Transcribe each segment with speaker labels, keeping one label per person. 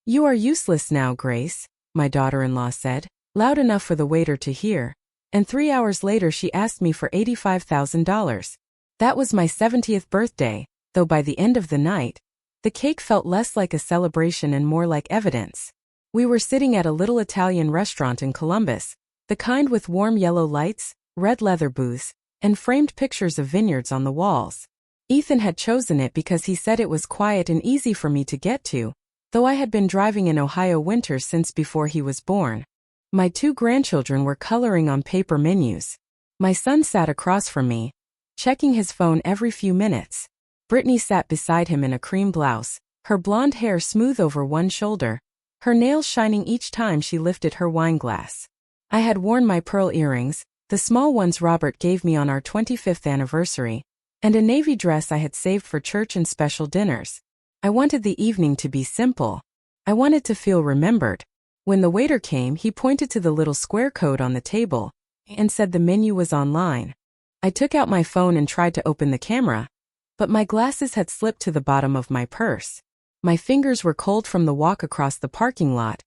Speaker 1: "You are useless now, Grace," my daughter-in-law said, loud enough for the waiter to hear, and 3 hours later she asked me for $85,000. That was my 70th birthday, though by the end of the night, the cake felt less like a celebration and more like evidence. We were sitting at a little Italian restaurant in Columbus, the kind with warm yellow lights, red leather booths, and framed pictures of vineyards on the walls. Ethan had chosen it because he said it was quiet and easy for me to get to, though I had been driving in Ohio winters since before he was born. My 2 grandchildren were coloring on paper menus. My son sat across from me, checking his phone every few minutes. Brittany sat beside him in a cream blouse, her blonde hair smooth over one shoulder, her nails shining each time she lifted her wine glass. I had worn my pearl earrings, the small ones Robert gave me on our 25th anniversary, and a navy dress I had saved for church and special dinners. I wanted the evening to be simple. I wanted to feel remembered. When the waiter came, he pointed to the little square code on the table and said the menu was online. I took out my phone and tried to open the camera, but my glasses had slipped to the bottom of my purse. My fingers were cold from the walk across the parking lot,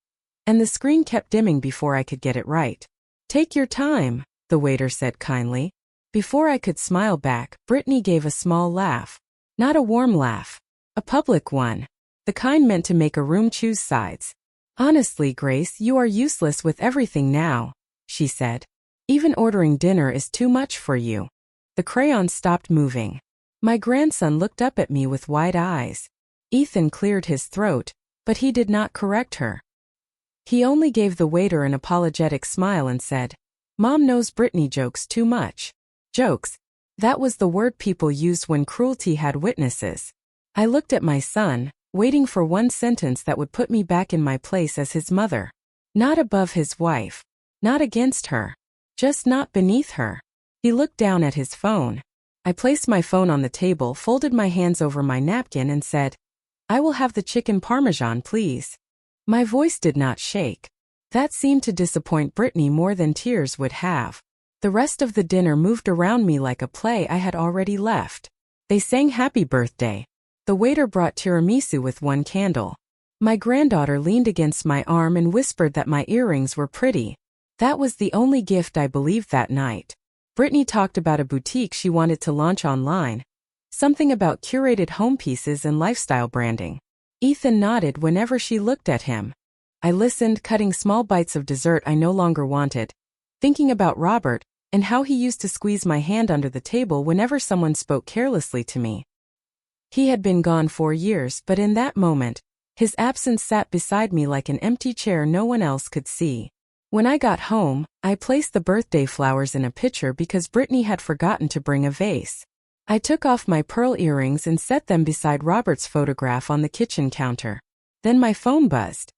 Speaker 1: and the screen kept dimming before I could get it right. "Take your time," the waiter said kindly. Before I could smile back, Brittany gave a small laugh. Not a warm laugh. A public one. The kind meant to make a room choose sides. "Honestly, Grace, you are useless with everything now," she said. "Even ordering dinner is too much for you." The crayon stopped moving. My grandson looked up at me with wide eyes. Ethan cleared his throat, but he did not correct her. He only gave the waiter an apologetic smile and said, "Mom knows Brittany jokes too much." Jokes. That was the word people used when cruelty had witnesses. I looked at my son, waiting for one sentence that would put me back in my place as his mother. Not above his wife. Not against her. Just not beneath her. He looked down at his phone. I placed my phone on the table, folded my hands over my napkin and said, "I will have the chicken parmesan, please." My voice did not shake. That seemed to disappoint Brittany more than tears would have. The rest of the dinner moved around me like a play I had already left. They sang happy birthday. The waiter brought tiramisu with one candle. My granddaughter leaned against my arm and whispered that my earrings were pretty. That was the only gift I believed that night. Brittany talked about a boutique she wanted to launch online. Something about curated home pieces and lifestyle branding. Ethan nodded whenever she looked at him. I listened, cutting small bites of dessert I no longer wanted, thinking about Robert and how he used to squeeze my hand under the table whenever someone spoke carelessly to me. He had been gone 4 years, but in that moment, his absence sat beside me like an empty chair no one else could see. When I got home, I placed the birthday flowers in a pitcher because Brittany had forgotten to bring a vase. I took off my pearl earrings and set them beside Robert's photograph on the kitchen counter. Then my phone buzzed.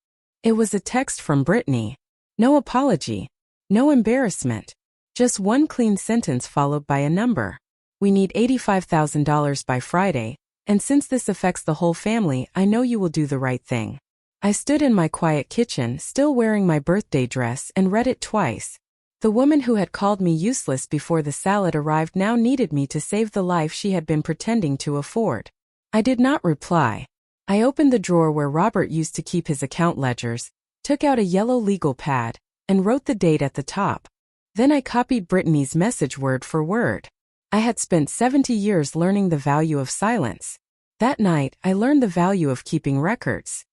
Speaker 1: It was a text from Brittany. No apology. No embarrassment. Just one clean sentence followed by a number. "We need $85,000 by Friday, and since this affects the whole family, I know you will do the right thing." I stood in my quiet kitchen, still wearing my birthday dress, and read it twice. The woman who had called me useless before the salad arrived now needed me to save the life she had been pretending to afford. I did not reply. I opened the drawer where Robert used to keep his account ledgers, took out a yellow legal pad, and wrote the date at the top. Then I copied Brittany's message word for word. I had spent 70 years learning the value of silence. That night, I learned the value of keeping records.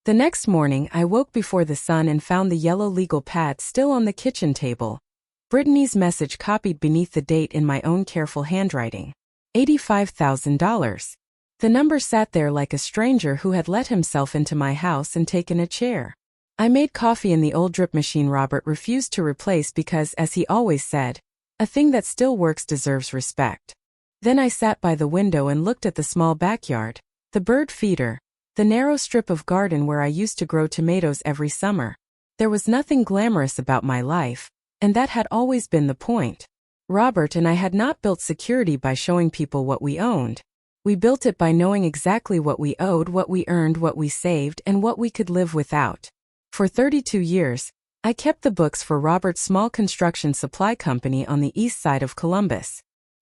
Speaker 1: The next morning, I woke before the sun and found the yellow legal pad still on the kitchen table. Brittany's message copied beneath the date in my own careful handwriting. $85,000. The number sat there like a stranger who had let himself into my house and taken a chair. I made coffee in the old drip machine Robert refused to replace because, as he always said, a thing that still works deserves respect. Then I sat by the window and looked at the small backyard, the bird feeder, the narrow strip of garden where I used to grow tomatoes every summer. There was nothing glamorous about my life, and that had always been the point. Robert and I had not built security by showing people what we owned. We built it by knowing exactly what we owed, what we earned, what we saved, and what we could live without. For 32 years, I kept the books for Robert's small construction supply company on the east side of Columbus.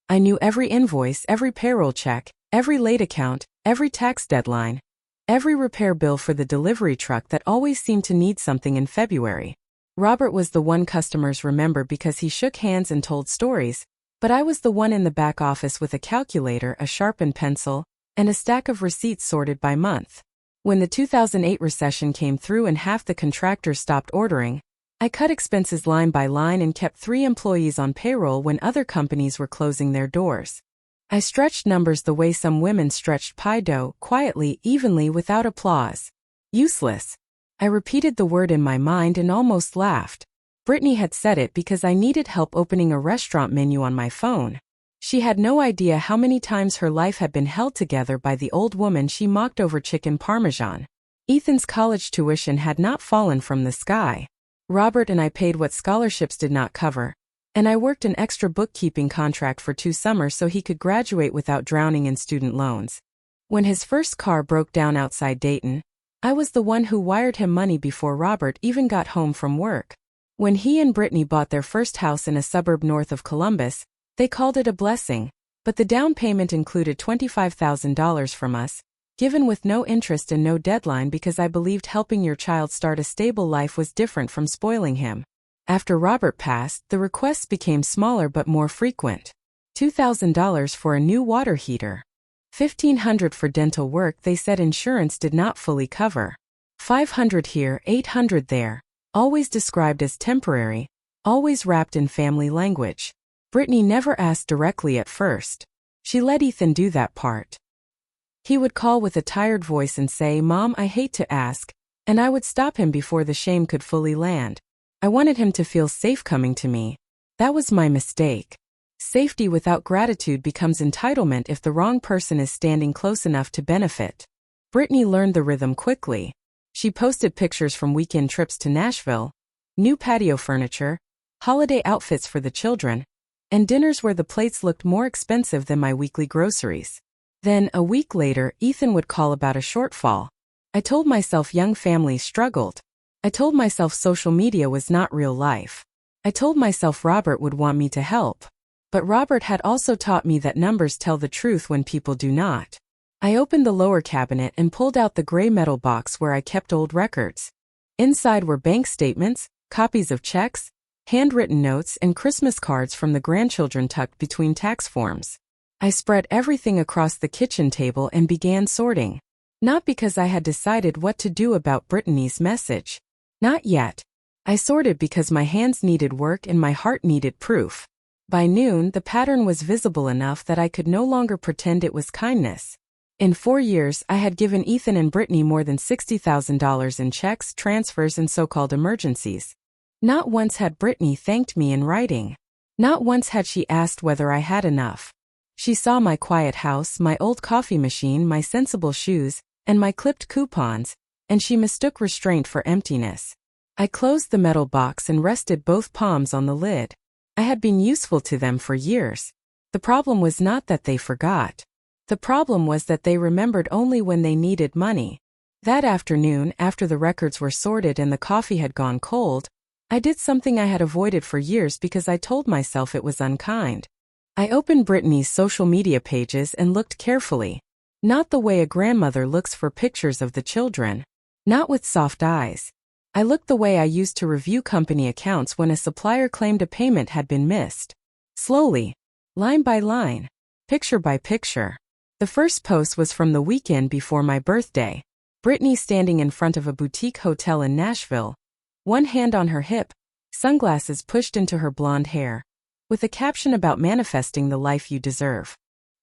Speaker 1: I knew every invoice, every payroll check, every late account, every tax deadline. Every repair bill for the delivery truck that always seemed to need something in February. Robert was the one customers remember because he shook hands and told stories, but I was the one in the back office with a calculator, a sharpened pencil, and a stack of receipts sorted by month. When the 2008 recession came through and half the contractors stopped ordering, I cut expenses line by line and kept 3 employees on payroll when other companies were closing their doors. I stretched numbers the way some women stretched pie dough, quietly, evenly, without applause. Useless. I repeated the word in my mind and almost laughed. Brittany had said it because I needed help opening a restaurant menu on my phone. She had no idea how many times her life had been held together by the old woman she mocked over chicken parmesan. Ethan's college tuition had not fallen from the sky. Robert and I paid what scholarships did not cover, and I worked an extra bookkeeping contract for 2 summers so he could graduate without drowning in student loans. When his first car broke down outside Dayton, I was the one who wired him money before Robert even got home from work. When he and Brittany bought their first house in a suburb north of Columbus, they called it a blessing, but the down payment included $25,000 from us, given with no interest and no deadline because I believed helping your child start a stable life was different from spoiling him. After Robert passed, the requests became smaller but more frequent. $2,000 for a new water heater. $1,500 for dental work they said insurance did not fully cover. $500 here, $800 there, always described as temporary, always wrapped in family language. Brittany never asked directly at first. She let Ethan do that part. He would call with a tired voice and say, "Mom, I hate to ask," and I would stop him before the shame could fully land. I wanted him to feel safe coming to me. That was my mistake. Safety without gratitude becomes entitlement if the wrong person is standing close enough to benefit. Brittany learned the rhythm quickly. She posted pictures from weekend trips to Nashville, new patio furniture, holiday outfits for the children, and dinners where the plates looked more expensive than my weekly groceries. Then, a week later, Ethan would call about a shortfall. I told myself young families struggled. I told myself social media was not real life. I told myself Robert would want me to help. But Robert had also taught me that numbers tell the truth when people do not. I opened the lower cabinet and pulled out the gray metal box where I kept old records. Inside were bank statements, copies of checks, handwritten notes, and Christmas cards from the grandchildren tucked between tax forms. I spread everything across the kitchen table and began sorting. Not because I had decided what to do about Brittany's message. Not yet. I sorted because my hands needed work and my heart needed proof. By noon, the pattern was visible enough that I could no longer pretend it was kindness. In 4 years, I had given Ethan and Brittany more than $60,000 in checks, transfers, and so-called emergencies. Not once had Brittany thanked me in writing. Not once had she asked whether I had enough. She saw my quiet house, my old coffee machine, my sensible shoes, and my clipped coupons, and she mistook restraint for emptiness. I closed the metal box and rested both palms on the lid. I had been useful to them for years. The problem was not that they forgot. The problem was that they remembered only when they needed money. That afternoon, after the records were sorted and the coffee had gone cold, I did something I had avoided for years because I told myself it was unkind. I opened Brittany's social media pages and looked carefully. Not the way a grandmother looks for pictures of the children. Not with soft eyes. I looked the way I used to review company accounts when a supplier claimed a payment had been missed. Slowly. Line by line. Picture by picture. The first post was from the weekend before my birthday. Brittany standing in front of a boutique hotel in Nashville, one hand on her hip, sunglasses pushed into her blonde hair, with a caption about manifesting the life you deserve.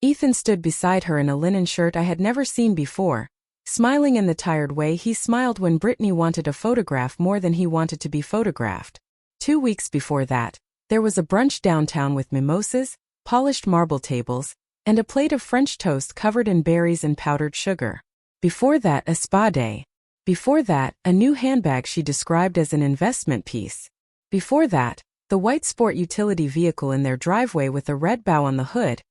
Speaker 1: Ethan stood beside her in a linen shirt I had never seen before, smiling in the tired way he smiled when Brittany wanted a photograph more than he wanted to be photographed. 2 weeks before that, there was a brunch downtown with mimosas, polished marble tables, and a plate of French toast covered in berries and powdered sugar. Before that, a spa day. Before that, a new handbag she described as an investment piece. Before that, the white sport utility vehicle in their driveway with a red bow on the hood,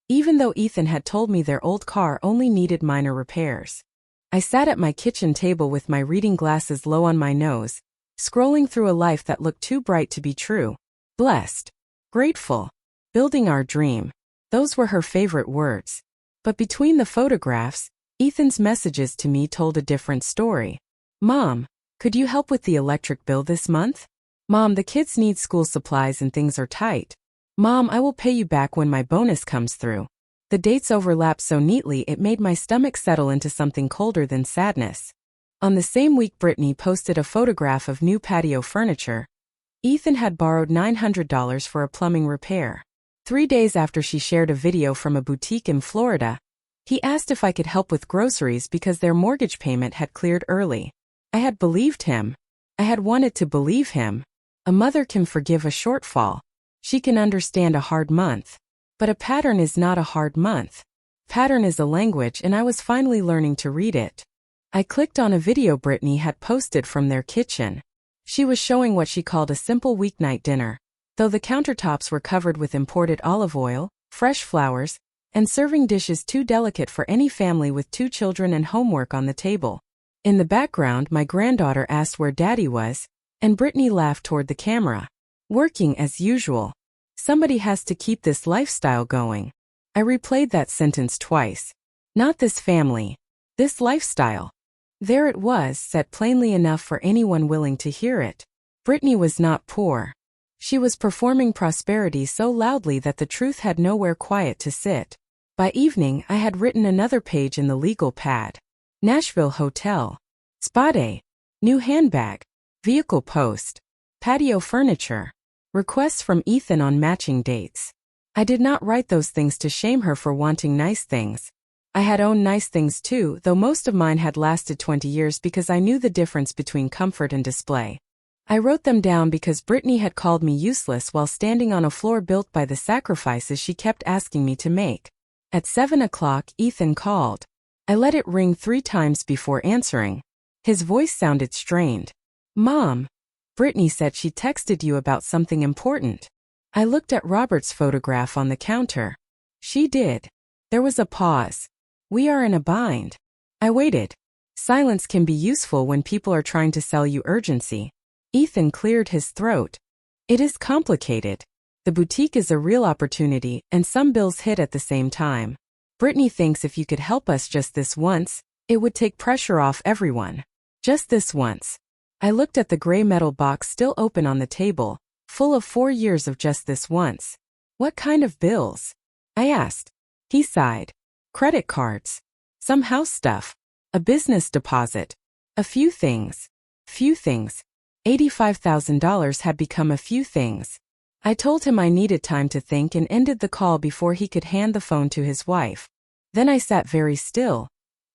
Speaker 1: even though Ethan had told me their old car only needed minor repairs. I sat at my kitchen table with my reading glasses low on my nose, scrolling through a life that looked too bright to be true. Blessed. Grateful. Building our dream. Those were her favorite words. But between the photographs, Ethan's messages to me told a different story. Mom, could you help with the electric bill this month? Mom, the kids need school supplies and things are tight. Mom, I will pay you back when my bonus comes through. The dates overlapped so neatly it made my stomach settle into something colder than sadness. On the same week, Brittany posted a photograph of new patio furniture. Ethan had borrowed $900 for a plumbing repair. 3 days after she shared a video from a boutique in Florida, he asked if I could help with groceries because their mortgage payment had cleared early. I had believed him. I had wanted to believe him. A mother can forgive a shortfall. She can understand a hard month. But a pattern is not a hard month. Pattern is a language, and I was finally learning to read it. I clicked on a video Brittany had posted from their kitchen. She was showing what she called a simple weeknight dinner, though the countertops were covered with imported olive oil, fresh flowers, and serving dishes too delicate for any family with 2 children and homework on the table. In the background, my granddaughter asked where Daddy was, and Brittany laughed toward the camera. Working as usual. Somebody has to keep this lifestyle going. I replayed that sentence twice. Not this family. This lifestyle. There it was, said plainly enough for anyone willing to hear it. Brittany was not poor. She was performing prosperity so loudly that the truth had nowhere quiet to sit. By evening, I had written another page in the legal pad. Nashville Hotel. Spa day. New handbag. Vehicle post. Patio furniture. Requests from Ethan on matching dates. I did not write those things to shame her for wanting nice things. I had owned nice things too, though most of mine had lasted 20 years because I knew the difference between comfort and display. I wrote them down because Brittany had called me useless while standing on a floor built by the sacrifices she kept asking me to make. At 7 o'clock, Ethan called. I let it ring 3 times before answering. His voice sounded strained. Mom, Brittany said she texted you about something important. I looked at Robert's photograph on the counter. She did. There was a pause. We are in a bind. I waited. Silence can be useful when people are trying to sell you urgency. Ethan cleared his throat. It is complicated. The boutique is a real opportunity, and some bills hit at the same time. Brittany thinks if you could help us just this once, it would take pressure off everyone. Just this once. I looked at the gray metal box still open on the table, full of 4 years of just this once. What kind of bills? I asked. He sighed. Credit cards. Some house stuff. A business deposit. A few things. Few things. $85,000 had become a few things. I told him I needed time to think and ended the call before he could hand the phone to his wife. Then I sat very still,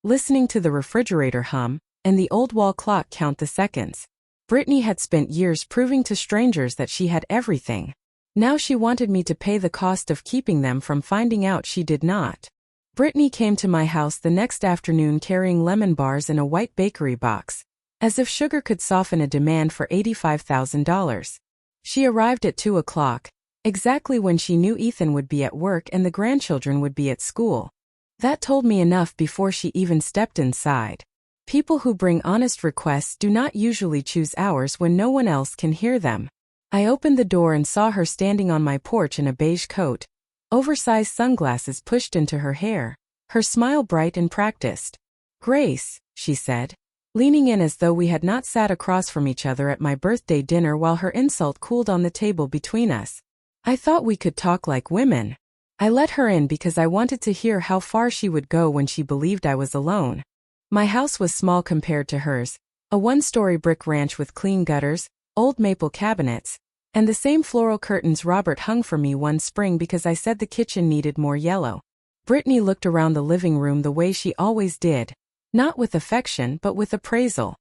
Speaker 1: listening to the refrigerator hum and the old wall clock count the seconds. Brittany had spent years proving to strangers that she had everything. Now she wanted me to pay the cost of keeping them from finding out she did not. Brittany came to my house the next afternoon carrying lemon bars in a white bakery box, as if sugar could soften a demand for $85,000. She arrived at 2 o'clock, exactly when she knew Ethan would be at work and the grandchildren would be at school. That told me enough before she even stepped inside. People who bring honest requests do not usually choose hours when no one else can hear them. I opened the door and saw her standing on my porch in a beige coat, oversized sunglasses pushed into her hair, her smile bright and practiced. Grace, she said, leaning in as though we had not sat across from each other at my birthday dinner while her insult cooled on the table between us. I thought we could talk like women. I let her in because I wanted to hear how far she would go when she believed I was alone. My house was small compared to hers, a 1-story brick ranch with clean gutters, old maple cabinets, and the same floral curtains Robert hung for me one spring because I said the kitchen needed more yellow. Brittany looked around the living room the way she always did, not with affection but with appraisal.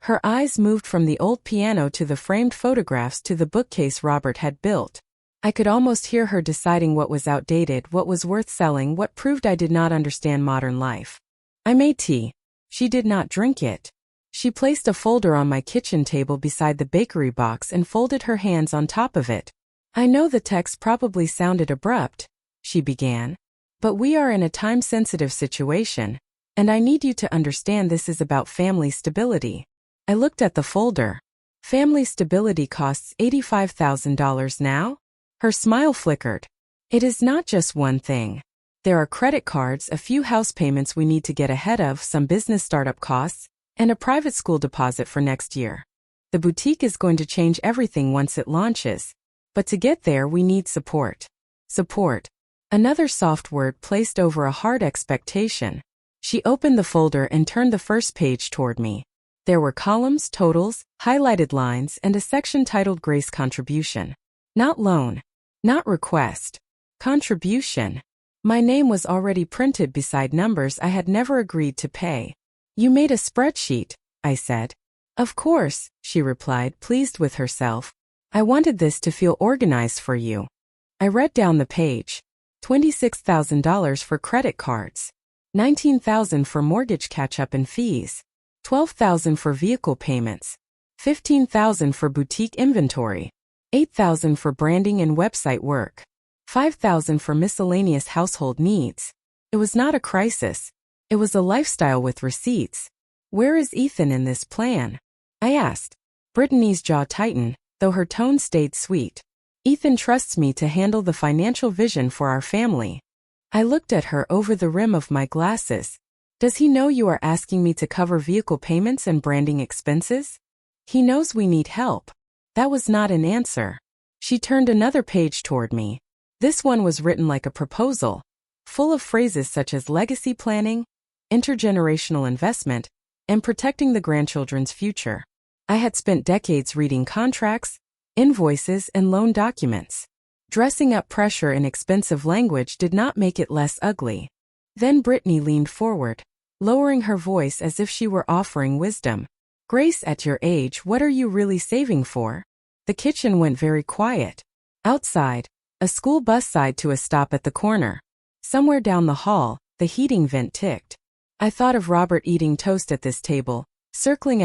Speaker 1: Her eyes moved from the old piano to the framed photographs to the bookcase Robert had built. I could almost hear her deciding what was outdated, what was worth selling, what proved I did not understand modern life. I made tea. She did not drink it. She placed a folder on my kitchen table beside the bakery box and folded her hands on top of it. I know the text probably sounded abrupt, she began, but we are in a time-sensitive situation, and I need you to understand this is about family stability. I looked at the folder. Family stability costs $85,000 now? Her smile flickered. It is not just one thing. There are credit cards, a few house payments we need to get ahead of, some business startup costs, and a private school deposit for next year. The boutique is going to change everything once it launches. But to get there, we need support. Support. Another soft word placed over a hard expectation. She opened the folder and turned the first page toward me. There were columns, totals, highlighted lines, and a section titled Grace Contribution. Not loan. Not request. Contribution. My name was already printed beside numbers I had never agreed to pay. You made a spreadsheet, I said. Of course, she replied, pleased with herself. I wanted this to feel organized for you. I read down the page. $26,000 for credit cards. $19,000 for mortgage catch-up and fees. $12,000 for vehicle payments. $15,000 for boutique inventory. $8,000 for branding and website work. $5,000 for miscellaneous household needs. It was not a crisis. It was a lifestyle with receipts. Where is Ethan in this plan? I asked. Brittany's jaw tightened, though her tone stayed sweet. Ethan trusts me to handle the financial vision for our family. I looked at her over the rim of my glasses. Does he know you are asking me to cover vehicle payments and branding expenses? He knows we need help. That was not an answer. She turned another page toward me. This one was written like a proposal, full of phrases such as legacy planning, intergenerational investment, and protecting the grandchildren's future. I had spent decades reading contracts, invoices, and loan documents. Dressing up pressure in expensive language did not make it less ugly. Then Brittany leaned forward, lowering her voice as if she were offering wisdom. Grace, at your age, what are you really saving for? The kitchen went very quiet. Outside, a school bus sighed to a stop at the corner. Somewhere down the hall, the heating vent ticked. I thought of Robert eating toast at this table, circling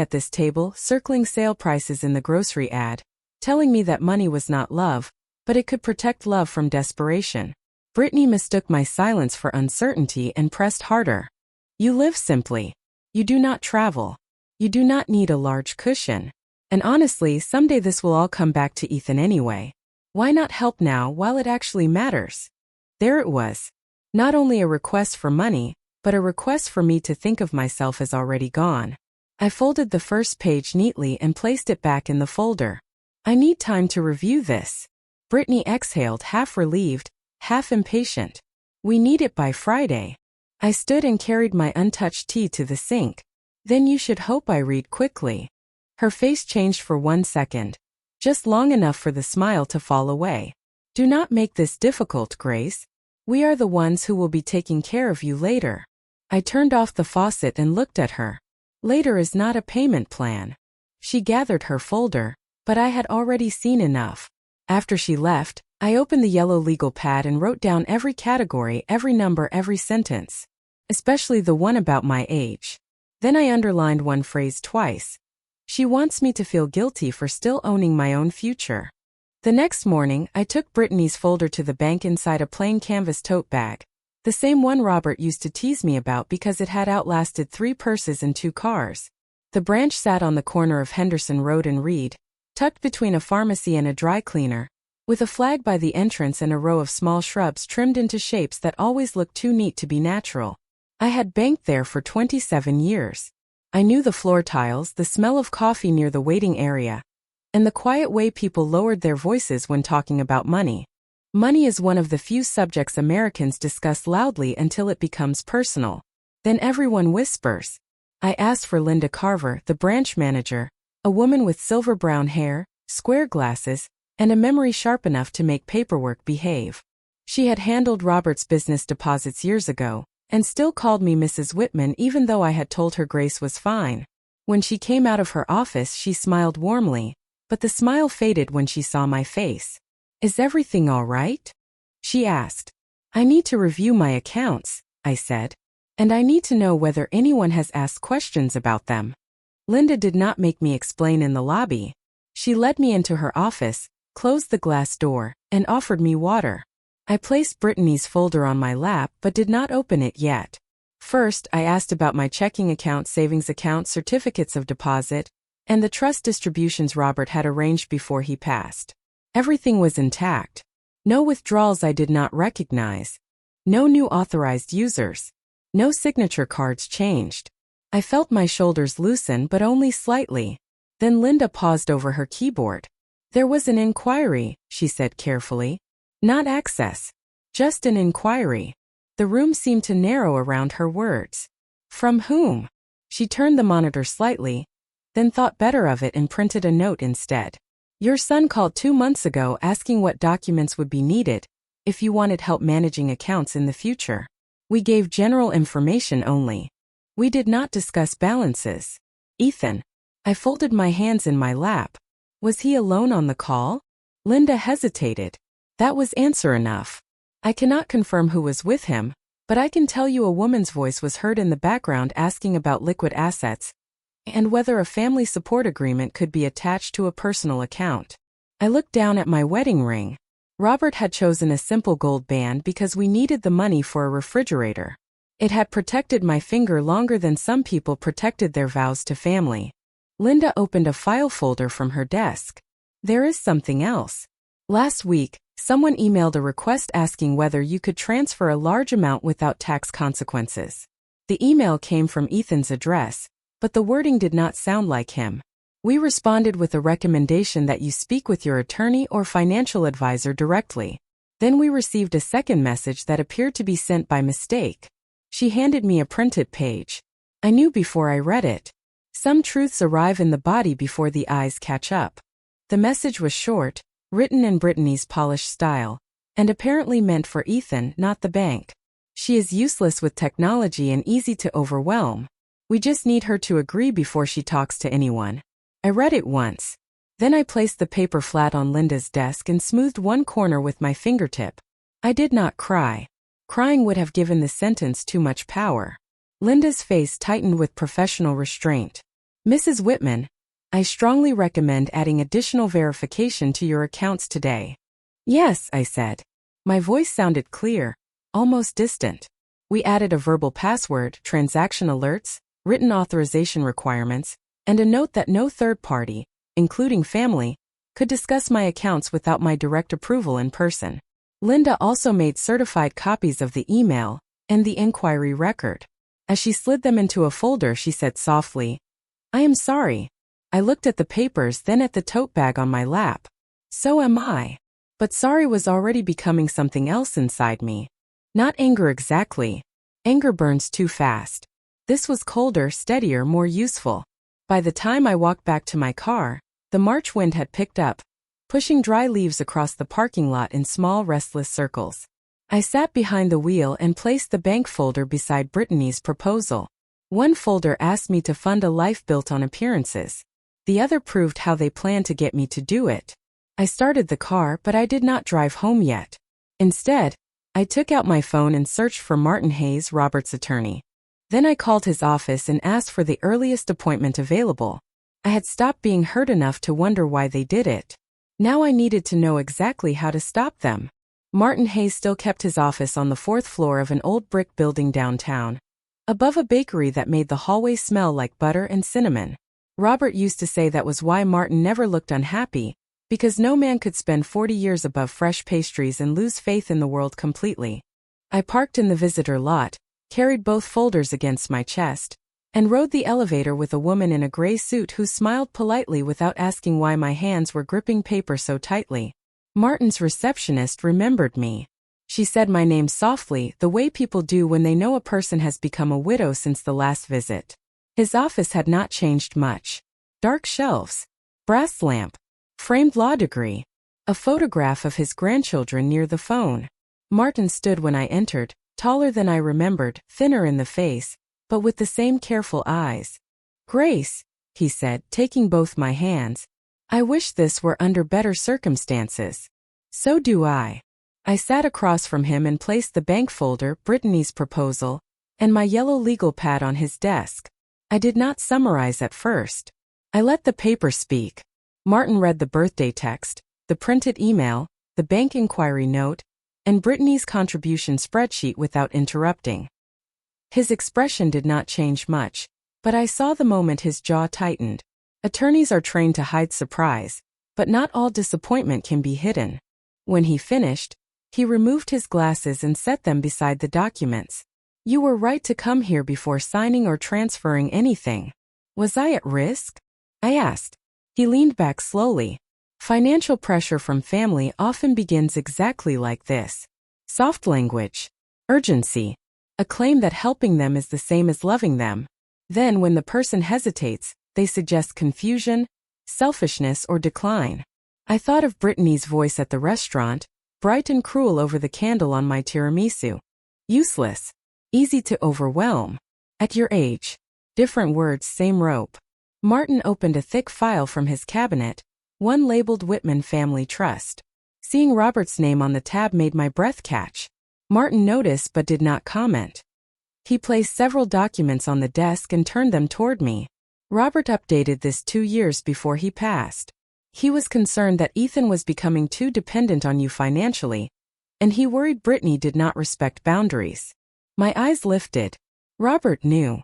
Speaker 1: sale prices in the grocery ad, telling me that money was not love, but it could protect love from desperation. Brittany mistook my silence for uncertainty and pressed harder. You live simply. You do not travel. You do not need a large cushion. And honestly, someday this will all come back to Ethan anyway. Why not help now while it actually matters? There it was. Not only a request for money, but a request for me to think of myself as already gone. I folded the first page neatly and placed it back in the folder. I need time to review this. Brittany exhaled, half relieved, half impatient. We need it by Friday. I stood and carried my untouched tea to the sink. Then you should hope I read quickly. Her face changed for 1 second. Just long enough for the smile to fall away. Do not make this difficult, Grace. We are the ones who will be taking care of you later. I turned off the faucet and looked at her. Later is not a payment plan. She gathered her folder, but I had already seen enough. After she left, I opened the yellow legal pad and wrote down every category, every number, every sentence. Especially the one about my age. Then I underlined one phrase twice. She wants me to feel guilty for still owning my own future. The next morning, I took Brittany's folder to the bank inside a plain canvas tote bag. The same one Robert used to tease me about because it had outlasted 3 purses and 2 cars. The branch sat on the corner of Henderson Road and Reed, tucked between a pharmacy and a dry cleaner, with a flag by the entrance and a row of small shrubs trimmed into shapes that always looked too neat to be natural. I had banked there for 27 years. I knew the floor tiles, the smell of coffee near the waiting area, and the quiet way people lowered their voices when talking about money. Money is one of the few subjects Americans discuss loudly until it becomes personal. Then everyone whispers. I asked for Linda Carver, the branch manager, a woman with silver brown hair, square glasses, and a memory sharp enough to make paperwork behave. She had handled Robert's business deposits years ago, and still called me Mrs. Whitman even though I had told her Grace was fine. When she came out of her office, she smiled warmly, but the smile faded when she saw my face. Is everything all right? She asked. I need to review my accounts, I said. And I need to know whether anyone has asked questions about them. Linda did not make me explain in the lobby. She led me into her office, closed the glass door, and offered me water. I placed Brittany's folder on my lap but did not open it yet. First, I asked about my checking account, savings account, certificates of deposit, and the trust distributions Robert had arranged before he passed. Everything was intact. No withdrawals I did not recognize. No new authorized users. No signature cards changed. I felt my shoulders loosen but only slightly. Then Linda paused over her keyboard. There was an inquiry, she said carefully. Not access. Just an inquiry. The room seemed to narrow around her words. From whom? She turned the monitor slightly, then thought better of it and printed a note instead. Your son called 2 months ago asking what documents would be needed if you wanted help managing accounts in the future. We gave general information only. We did not discuss balances. Ethan. I folded my hands in my lap. Was he alone on the call? Linda hesitated. That was answer enough. I cannot confirm who was with him, but I can tell you a woman's voice was heard in the background asking about liquid assets and whether a family support agreement could be attached to a personal account. I looked down at my wedding ring. Robert had chosen a simple gold band because we needed the money for a refrigerator. It had protected my finger longer than some people protected their vows to family. Linda opened a file folder from her desk. There is something else. Last week, someone emailed a request asking whether you could transfer a large amount without tax consequences. The email came from Ethan's address, but the wording did not sound like him. We responded with a recommendation that you speak with your attorney or financial advisor directly. Then we received a second message that appeared to be sent by mistake. She handed me a printed page. I knew before I read it. Some truths arrive in the body before the eyes catch up. The message was short, written in Brittany's polished style, and apparently meant for Ethan, not the bank. She is useless with technology and easy to overwhelm. We just need her to agree before she talks to anyone. I read it once. Then I placed the paper flat on Linda's desk and smoothed one corner with my fingertip. I did not cry. Crying would have given the sentence too much power. Linda's face tightened with professional restraint. Mrs. Whitman, I strongly recommend adding additional verification to your accounts today. Yes, I said. My voice sounded clear, almost distant. We added a verbal password, transaction alerts, written authorization requirements, and a note that no third party, including family, could discuss my accounts without my direct approval in person. Linda also made certified copies of the email and the inquiry record. As she slid them into a folder, she said softly, I am sorry. I looked at the papers, then at the tote bag on my lap. So am I. But sorry was already becoming something else inside me. Not anger exactly. Anger burns too fast. This was colder, steadier, more useful. By the time I walked back to my car, the March wind had picked up, pushing dry leaves across the parking lot in small, restless circles. I sat behind the wheel and placed the bank folder beside Brittany's proposal. One folder asked me to fund a life built on appearances. The other proved how they planned to get me to do it. I started the car, but I did not drive home yet. Instead, I took out my phone and searched for Martin Hayes, Robert's attorney. Then I called his office and asked for the earliest appointment available. I had stopped being hurt enough to wonder why they did it. Now I needed to know exactly how to stop them. Martin Hayes still kept his office on the 4th floor of an old brick building downtown, above a bakery that made the hallway smell like butter and cinnamon. Robert used to say that was why Martin never looked unhappy, because no man could spend 40 years above fresh pastries and lose faith in the world completely. I parked in the visitor lot, carried both folders against my chest, and rode the elevator with a woman in a gray suit who smiled politely without asking why my hands were gripping paper so tightly. Martin's receptionist remembered me. She said my name softly, the way people do when they know a person has become a widow since the last visit. His office had not changed much. Dark shelves, brass lamp, framed law degree, a photograph of his grandchildren near the phone. Martin stood when I entered, taller than I remembered, thinner in the face, but with the same careful eyes. Grace, he said, taking both my hands, I wish this were under better circumstances. So do I. I sat across from him and placed the bank folder, Brittany's proposal, and my yellow legal pad on his desk. I did not summarize at first. I let the paper speak. Martin read the birthday text, the printed email, the bank inquiry note, and Brittany's contribution spreadsheet without interrupting. His expression did not change much, but I saw the moment his jaw tightened. Attorneys are trained to hide surprise, but not all disappointment can be hidden. When he finished, He removed his glasses and set them beside the documents. You were right to come here before signing or transferring anything. Was I at risk? I asked. He leaned back slowly. Financial pressure from family often begins exactly like this. Soft language. Urgency. A claim that helping them is the same as loving them. Then when the person hesitates, they suggest confusion, selfishness, or decline. I thought of Brittany's voice at the restaurant, bright and cruel over the candle on my tiramisu. Useless. Easy to overwhelm. At your age. Different words, same rope. Martin opened a thick file from his cabinet, one labeled Whitman Family Trust. Seeing Robert's name on the tab made my breath catch. Martin noticed but did not comment. He placed several documents on the desk and turned them toward me. Robert updated this 2 years before he passed. He was concerned that Ethan was becoming too dependent on you financially, and he worried Brittany did not respect boundaries. My eyes lifted. Robert knew.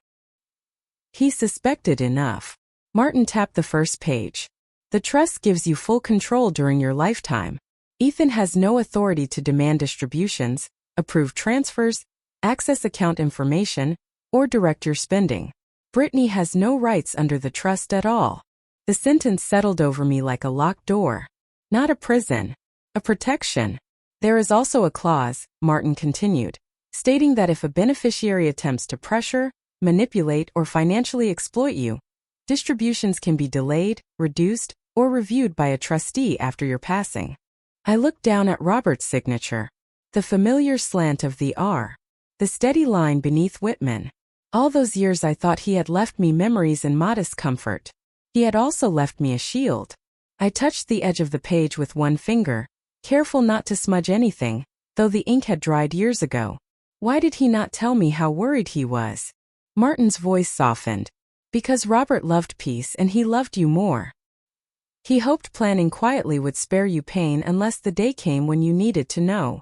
Speaker 1: He suspected enough. Martin tapped the first page. The trust gives you full control during your lifetime. Ethan has no authority to demand distributions, approve transfers, access account information, or direct your spending. Brittany has no rights under the trust at all. The sentence settled over me like a locked door. Not a prison. A protection. There is also a clause, Martin continued, stating that if a beneficiary attempts to pressure, manipulate, or financially exploit you, distributions can be delayed, reduced, or reviewed by a trustee after your passing. I looked down at Robert's signature. The familiar slant of the R. The steady line beneath Whitman. All those years I thought he had left me memories and modest comfort. He had also left me a shield. I touched the edge of the page with one finger, careful not to smudge anything, though the ink had dried years ago. Why did he not tell me how worried he was? Martin's voice softened. Because Robert loved peace and he loved you more. He hoped planning quietly would spare you pain unless the day came when you needed to know.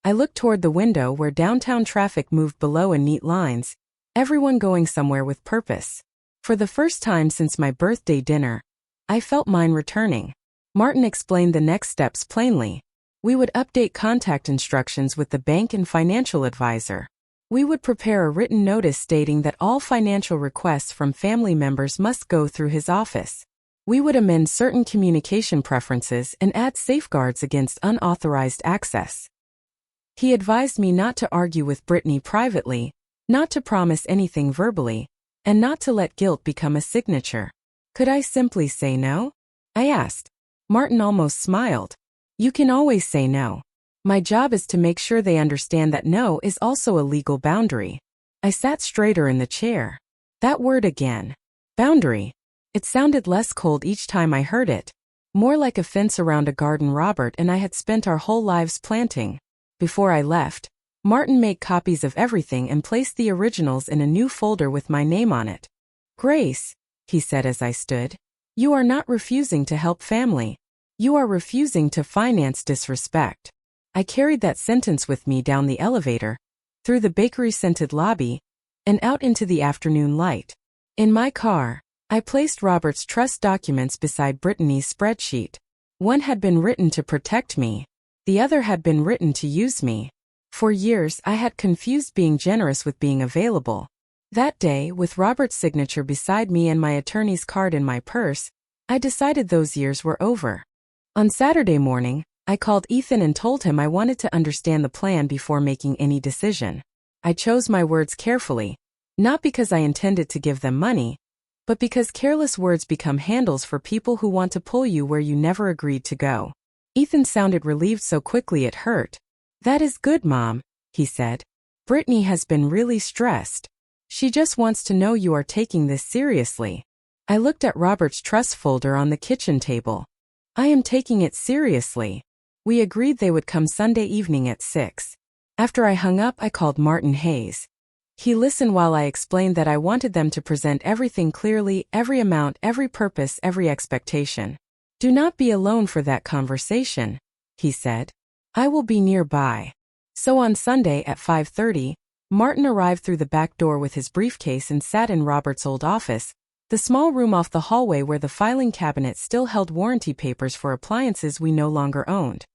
Speaker 1: I looked toward the window where downtown traffic moved below in neat lines, everyone going somewhere with purpose. For the first time since my birthday dinner, I felt mine returning. Martin explained the next steps plainly. We would update contact instructions with the bank and financial advisor. We would prepare a written notice stating that all financial requests from family members must go through his office. We would amend certain communication preferences and add safeguards against unauthorized access. He advised me not to argue with Brittany privately, not to promise anything verbally, and not to let guilt become a signature. Could I simply say no? I asked. Martin almost smiled. You can always say no. My job is to make sure they understand that no is also a legal boundary. I sat straighter in the chair. That word again. Boundary. It sounded less cold each time I heard it, more like a fence around a garden Robert and I had spent our whole lives planting. Before I left, Martin made copies of everything and placed the originals in a new folder with my name on it. Grace, he said as I stood, you are not refusing to help family. You are refusing to finance disrespect. I carried that sentence with me down the elevator, through the bakery-scented lobby, and out into the afternoon light. In my car, I placed Robert's trust documents beside Brittany's spreadsheet. One had been written to protect me. The other had been written to use me. For years I had confused being generous with being available. That day, with Robert's signature beside me and my attorney's card in my purse, I decided those years were over. On Saturday morning, I called Ethan and told him I wanted to understand the plan before making any decision. I chose my words carefully, not because I intended to give them money, but because careless words become handles for people who want to pull you where you never agreed to go. Ethan sounded relieved so quickly it hurt. That is good, Mom, he said. Brittany has been really stressed. She just wants to know you are taking this seriously. I looked at Robert's trust folder on the kitchen table. I am taking it seriously. We agreed they would come Sunday evening at 6. After I hung up, I called Martin Hayes. He listened while I explained that I wanted them to present everything clearly, every amount, every purpose, every expectation. Do not be alone for that conversation, he said. I will be nearby. So on Sunday at 5:30, Martin arrived through the back door with his briefcase and sat in Robert's old office, the small room off the hallway where the filing cabinet still held warranty papers for appliances we no longer owned.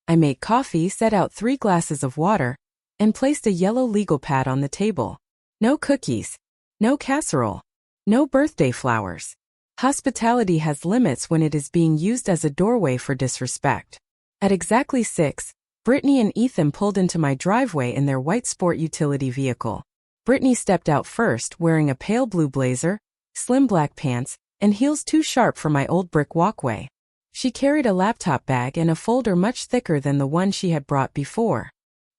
Speaker 1: I made coffee, set out 3 glasses of water, and placed a yellow legal pad on the table. No cookies. No casserole. No birthday flowers. Hospitality has limits when it is being used as a doorway for disrespect. At exactly 6, Brittany and Ethan pulled into my driveway in their white sport utility vehicle. Brittany stepped out first, wearing a pale blue blazer, slim black pants, and heels too sharp for my old brick walkway. She carried a laptop bag and a folder much thicker than the one she had brought before.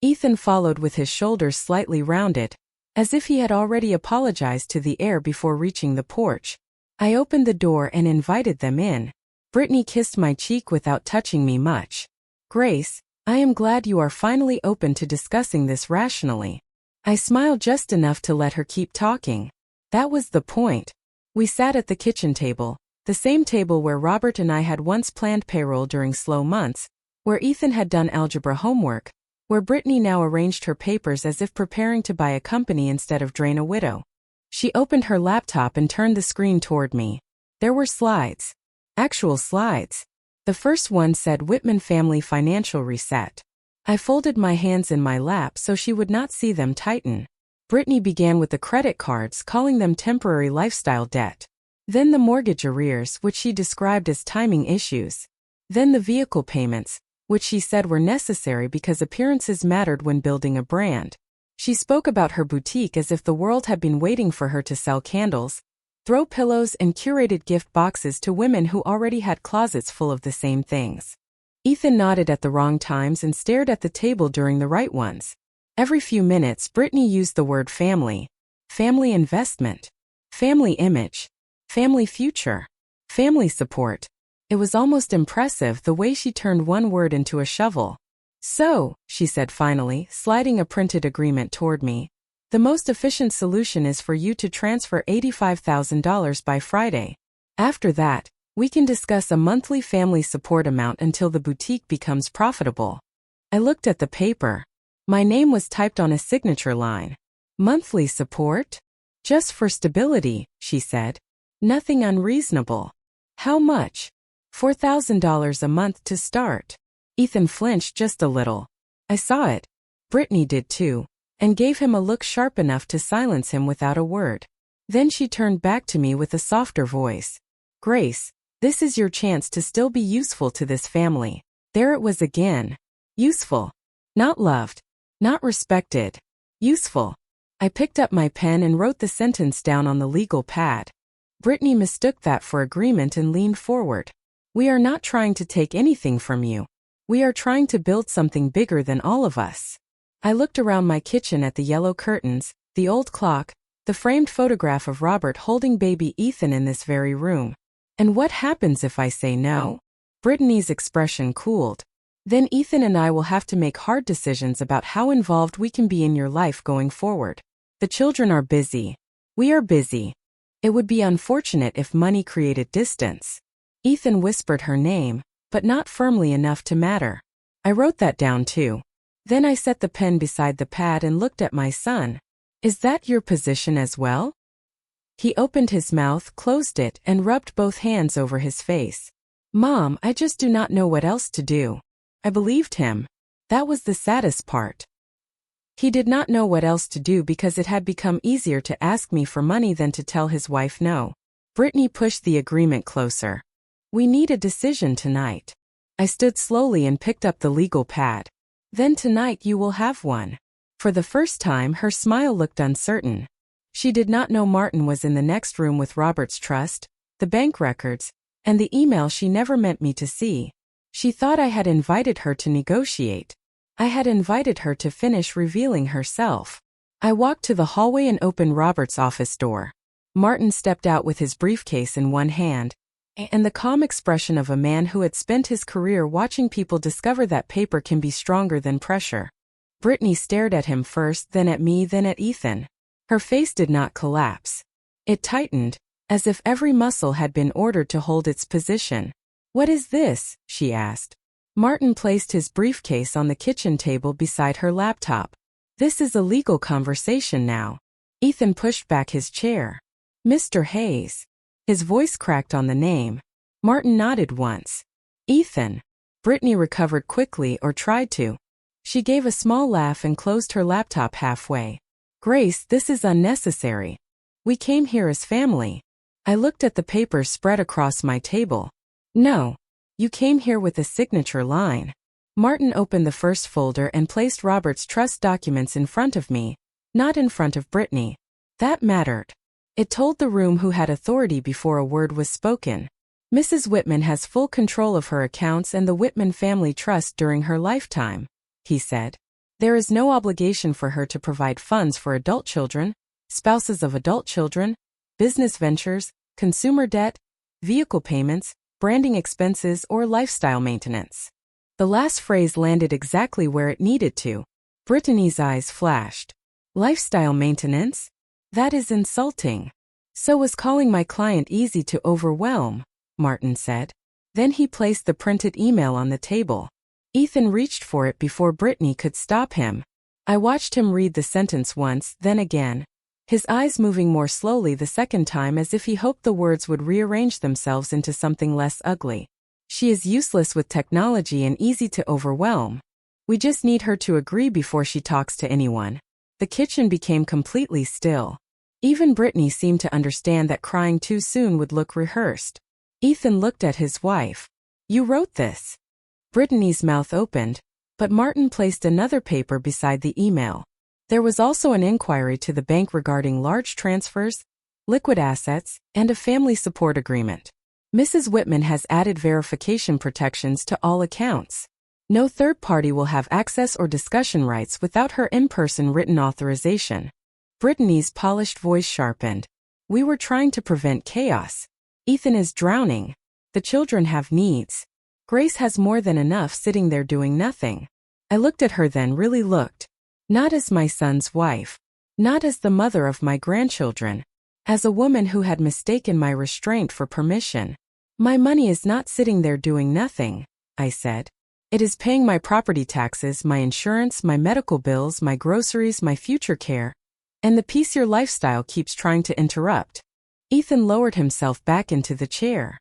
Speaker 1: Ethan followed with his shoulders slightly rounded, as if he had already apologized to the air before reaching the porch. I opened the door and invited them in. Brittany kissed my cheek without touching me much. "Grace, I am glad you are finally open to discussing this rationally." I smiled just enough to let her keep talking. That was the point. We sat at the kitchen table, the same table where Robert and I had once planned payroll during slow months, where Ethan had done algebra homework, where Brittany now arranged her papers as if preparing to buy a company instead of drain a widow. She opened her laptop and turned the screen toward me. There were slides. Actual slides. The first one said Whitman Family Financial Reset. I folded my hands in my lap so she would not see them tighten. Brittany began with the credit cards, calling them temporary lifestyle debt. Then the mortgage arrears, which she described as timing issues. Then the vehicle payments, which she said were necessary because appearances mattered when building a brand. She spoke about her boutique as if the world had been waiting for her to sell candles, throw pillows and curated gift boxes to women who already had closets full of the same things. Ethan nodded at the wrong times and stared at the table during the right ones. Every few minutes, Brittany used the word family, family investment, family image, family future, family support. It was almost impressive the way she turned one word into a shovel. "So," she said finally, sliding a printed agreement toward me, "the most efficient solution is for you to transfer $85,000 by Friday. After that, we can discuss a monthly family support amount until the boutique becomes profitable." I looked at the paper. My name was typed on a signature line. "Monthly support? Just for stability," she said. "Nothing unreasonable." "How much?" $4,000 a month to start. Ethan flinched just a little. I saw it. Brittany did too, and gave him a look sharp enough to silence him without a word. Then she turned back to me with a softer voice. "Grace, this is your chance to still be useful to this family." There it was again. Useful. Not loved. Not respected. Useful. I picked up my pen and wrote the sentence down on the legal pad. Brittany mistook that for agreement and leaned forward. "We are not trying to take anything from you. We are trying to build something bigger than all of us." I looked around my kitchen at the yellow curtains, the old clock, the framed photograph of Robert holding baby Ethan in this very room. "And what happens if I say no?" Brittany's expression cooled. "Then Ethan and I will have to make hard decisions about how involved we can be in your life going forward. The children are busy. We are busy. It would be unfortunate if money created distance." Ethan whispered her name, but not firmly enough to matter. I wrote that down too. Then I set the pen beside the pad and looked at my son. "Is that your position as well?" He opened his mouth, closed it, and rubbed both hands over his face. "Mom, I just do not know what else to do." I believed him. That was the saddest part. He did not know what else to do because it had become easier to ask me for money than to tell his wife no. Brittany pushed the agreement closer. "We need a decision tonight." I stood slowly and picked up the legal pad. "Then tonight you will have one." For the first time, her smile looked uncertain. She did not know Martin was in the next room with Robert's trust, the bank records, and the email she never meant me to see. She thought I had invited her to negotiate. I had invited her to finish revealing herself. I walked to the hallway and opened Robert's office door. Martin stepped out with his briefcase in one hand, and the calm expression of a man who had spent his career watching people discover that paper can be stronger than pressure. Brittany stared at him first, then at me, then at Ethan. Her face did not collapse. It tightened, as if every muscle had been ordered to hold its position. "What is this?" she asked. Martin placed his briefcase on the kitchen table beside her laptop. "This is a legal conversation now." Ethan pushed back his chair. "Mr. Hayes." His voice cracked on the name. Martin nodded once. "Ethan." Brittany recovered quickly, or tried to. She gave a small laugh and closed her laptop halfway. Grace, this is unnecessary. We came here as family. I looked at the papers spread across my table. No. You came here with a signature line. Martin opened the first folder and placed Robert's trust documents in front of me, not in front of Brittany. That mattered. It told the room who had authority before a word was spoken. Mrs. Whitman has full control of her accounts and the Whitman family trust during her lifetime, he said. There is no obligation for her to provide funds for adult children, spouses of adult children, business ventures, consumer debt, vehicle payments, branding expenses, or lifestyle maintenance. The last phrase landed exactly where it needed to. Brittany's eyes flashed. Lifestyle maintenance? That is insulting. So was calling my client easy to overwhelm, Martin said. Then he placed the printed email on the table. Ethan reached for it before Brittany could stop him. I watched him read the sentence once, then again, his eyes moving more slowly the second time as if he hoped the words would rearrange themselves into something less ugly. She is useless with technology and easy to overwhelm. We just need her to agree before she talks to anyone. The kitchen became completely still. Even Brittany seemed to understand that crying too soon would look rehearsed. Ethan looked at his wife. You wrote this. Brittany's mouth opened, but Martin placed another paper beside the email. There was also an inquiry to the bank regarding large transfers, liquid assets, and a family support agreement. Mrs. Whitman has added verification protections to all accounts. No third party will have access or discussion rights without her in-person written authorization. Brittany's polished voice sharpened. We were trying to prevent chaos. Ethan is drowning. The children have needs. Grace has more than enough sitting there doing nothing. I looked at her then, really looked. Not as my son's wife. Not as the mother of my grandchildren. As a woman who had mistaken my restraint for permission. My money is not sitting there doing nothing, I said. It is paying my property taxes, my insurance, my medical bills, my groceries, my future care. And the piece your lifestyle keeps trying to interrupt. Ethan lowered himself back into the chair.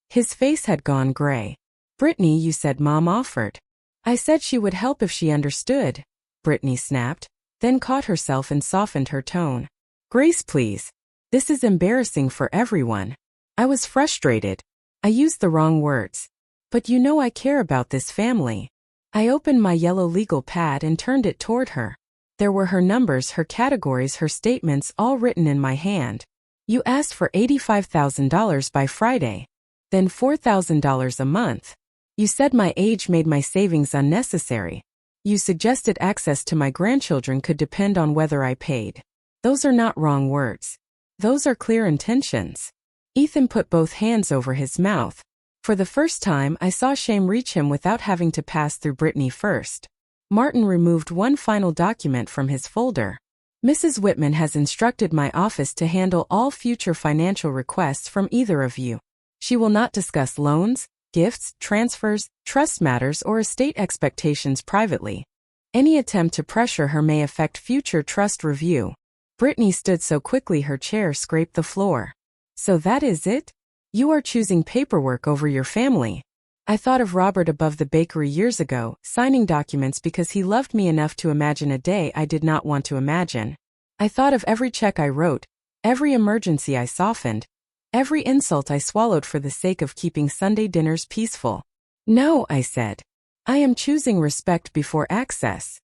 Speaker 1: His face had gone gray. Brittany, you said Mom offered. I said she would help if she understood, Brittany snapped, then caught herself and softened her tone. Grace, please. This is embarrassing for everyone. I was frustrated. I used the wrong words. But you know I care about this family. I opened my yellow legal pad and turned it toward her. There were her numbers, her categories, her statements, all written in my hand. You asked for $85,000 by Friday. Then $4,000 a month. You said my age made my savings unnecessary. You suggested access to my grandchildren could depend on whether I paid. Those are not wrong words. Those are clear intentions. Ethan put both hands over his mouth. For the first time, I saw shame reach him without having to pass through Brittany first. Martin removed one final document from his folder. Mrs. Whitman has instructed my office to handle all future financial requests from either of you. She will not discuss loans, gifts, transfers, trust matters, or estate expectations privately. Any attempt to pressure her may affect future trust review. Brittany stood so quickly her chair scraped the floor. So that is it? You are choosing paperwork over your family. I thought of Robert above the bakery years ago, signing documents because he loved me enough to imagine a day I did not want to imagine. I thought of every check I wrote, every emergency I softened, every insult I swallowed for the sake of keeping Sunday dinners peaceful. No, I said. I am choosing respect before access.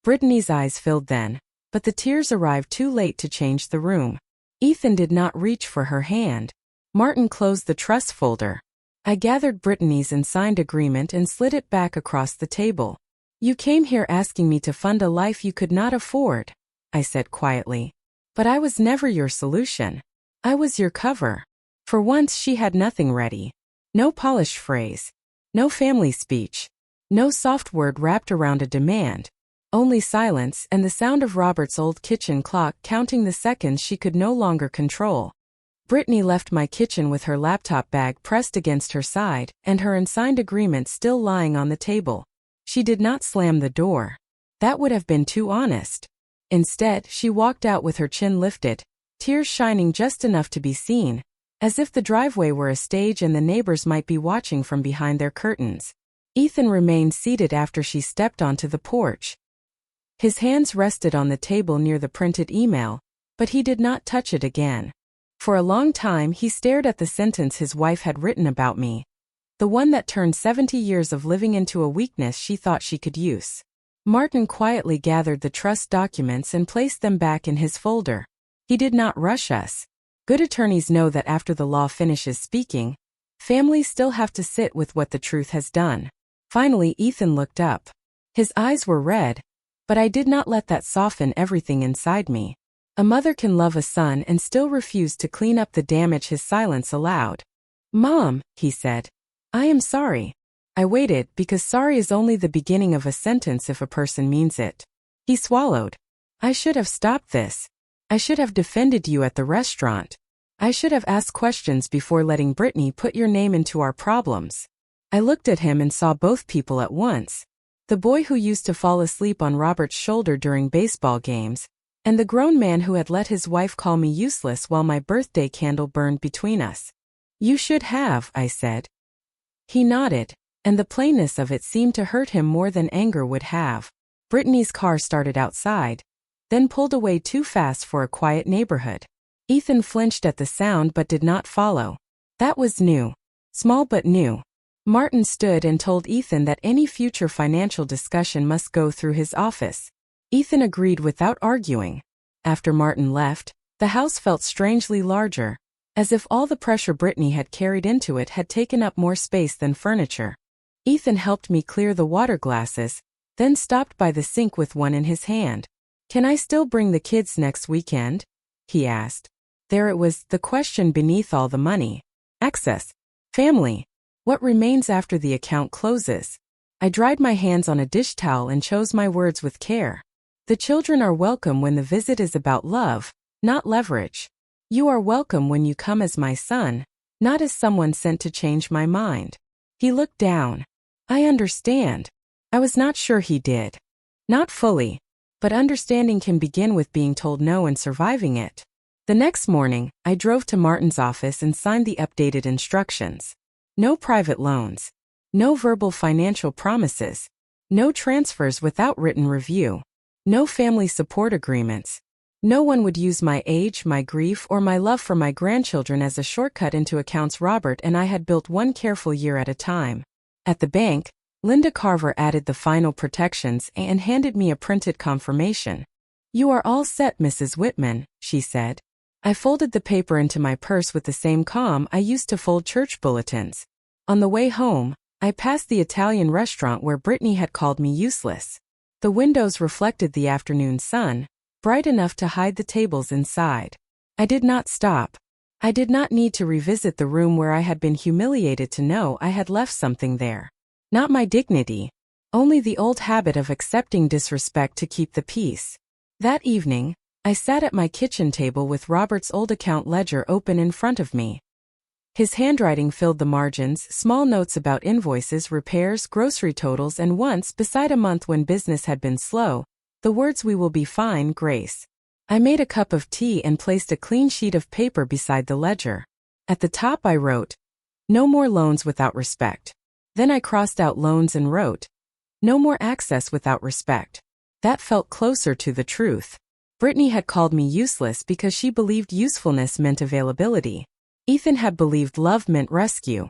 Speaker 1: Brittany's eyes filled then, but the tears arrived too late to change the room. Ethan did not reach for her hand. Martin closed the trust folder. I gathered Brittany's and signed agreement and slid it back across the table. You came here asking me to fund a life you could not afford, I said quietly. But I was never your solution. I was your cover. For once she had nothing ready. No polished phrase. No family speech. No soft word wrapped around a demand. Only silence and the sound of Robert's old kitchen clock counting the seconds she could no longer control. Brittany left my kitchen with her laptop bag pressed against her side and her unsigned agreement still lying on the table. She did not slam the door. That would have been too honest. Instead, she walked out with her chin lifted, tears shining just enough to be seen, as if the driveway were a stage and the neighbors might be watching from behind their curtains. Ethan remained seated after she stepped onto the porch. His hands rested on the table near the printed email, but he did not touch it again. For a long time he stared at the sentence his wife had written about me. The one that turned 70 years of living into a weakness she thought she could use. Martin quietly gathered the trust documents and placed them back in his folder. He did not rush us. Good attorneys know that after the law finishes speaking, families still have to sit with what the truth has done. Finally, Ethan looked up. His eyes were red, but I did not let that soften everything inside me. A mother can love a son and still refuse to clean up the damage his silence allowed. "Mom," he said, "I am sorry." I waited because sorry is only the beginning of a sentence if a person means it. He swallowed. "I should have stopped this. I should have defended you at the restaurant. I should have asked questions before letting Brittany put your name into our problems." I looked at him and saw both people at once. The boy who used to fall asleep on Robert's shoulder during baseball games, and the grown man who had let his wife call me useless while my birthday candle burned between us. "You should have," I said. He nodded, and the plainness of it seemed to hurt him more than anger would have. Brittany's car started outside, then pulled away too fast for a quiet neighborhood. Ethan flinched at the sound but did not follow. That was new. Small but new. Martin stood and told Ethan that any future financial discussion must go through his office. Ethan agreed without arguing. After Martin left, the house felt strangely larger, as if all the pressure Brittany had carried into it had taken up more space than furniture. Ethan helped me clear the water glasses, then stopped by the sink with one in his hand. "Can I still bring the kids next weekend?" he asked. There it was, the question beneath all the money. Access. Family. What remains after the account closes? I dried my hands on a dish towel and chose my words with care. The children are welcome when the visit is about love, not leverage. You are welcome when you come as my son, not as someone sent to change my mind. He looked down. I understand. I was not sure he did. Not fully. But understanding can begin with being told no and surviving it. The next morning, I drove to Martin's office and signed the updated instructions. No private loans. No verbal financial promises. No transfers without written review. No family support agreements. No one would use my age, my grief, or my love for my grandchildren as a shortcut into accounts Robert and I had built one careful year at a time. At the bank, Linda Carver added the final protections and handed me a printed confirmation. "You are all set, Mrs. Whitman," she said. I folded the paper into my purse with the same calm I used to fold church bulletins. On the way home, I passed the Italian restaurant where Brittany had called me useless. The windows reflected the afternoon sun, bright enough to hide the tables inside. I did not stop. I did not need to revisit the room where I had been humiliated to know I had left something there. Not my dignity, only the old habit of accepting disrespect to keep the peace. That evening, I sat at my kitchen table with Robert's old account ledger open in front of me. His handwriting filled the margins, small notes about invoices, repairs, grocery totals, and once, beside a month when business had been slow, the words "We will be fine, Grace." I made a cup of tea and placed a clean sheet of paper beside the ledger. At the top I wrote, "No more loans without respect." Then I crossed out loans and wrote, "No more access without respect." That felt closer to the truth. Brittany had called me useless because she believed usefulness meant availability. Ethan had believed love meant rescue.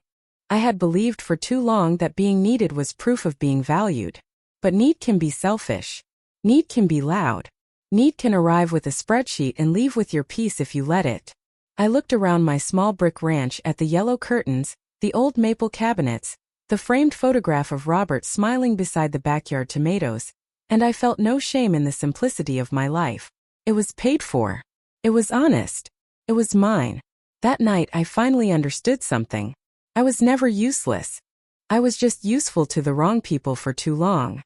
Speaker 1: I had believed for too long that being needed was proof of being valued. But need can be selfish. Need can be loud. Need can arrive with a spreadsheet and leave with your peace if you let it. I looked around my small brick ranch at the yellow curtains, the old maple cabinets, the framed photograph of Robert smiling beside the backyard tomatoes, and I felt no shame in the simplicity of my life. It was paid for. It was honest. It was mine. That night I finally understood something. I was never useless. I was just useful to the wrong people for too long.